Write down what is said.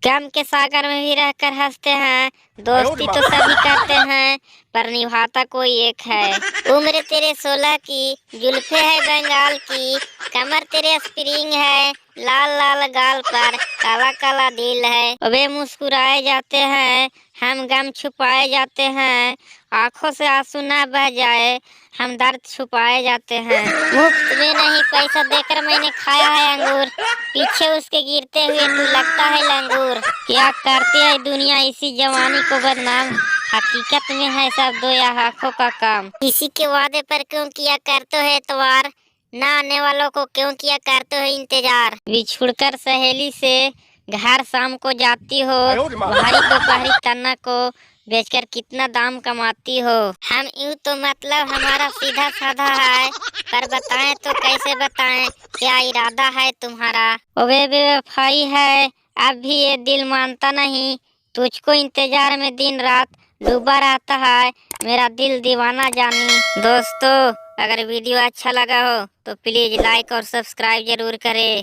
गम के सागर में भी रहकर हंसते हैं। दोस्ती तो सभी करते हैं पर निभाता कोई एक है। उम्र तेरे 16 की, जुल्फे है बंगाल की, कमर तेरे स्प्रिंग है, लाल लाल गाल पर काला काला दिल है। वे मुस्कुराए जाते हैं, हम गम छुपाए जाते हैं। आंखों से आंसू ना बह जाए, हम दर्द छुपाए जाते हैं। मुफ्त में नहीं पैसा देकर मैंने खाया है अंगूर, पीछे उसके गिरते हुए तू लगता है लंगूर। क्या करती है दुनिया इसी जवानी को बदनाम, हकीकत में है सब दो या आँखों का काम। किसी के वादे पर क्यों किया करते हो एतवार, ना आने वालों को क्यों किया करते हो इंतजार। बिछुड़कर सहेली से घर शाम को जाती हो, भारी दोपहरी तन्ना को बेचकर कितना दाम कमाती हो। हम यूँ तो मतलब हमारा सीधा साधा है, पर बताएं तो कैसे बताएं क्या इरादा है तुम्हारा। वे बेवफाई है अब भी ये दिल मानता नहीं, तुझको इंतजार में दिन रात डूबा रहता है मेरा दिल दीवाना जानी। दोस्तों अगर वीडियो अच्छा लगा हो तो प्लीज लाइक और सब्सक्राइब जरूर करें।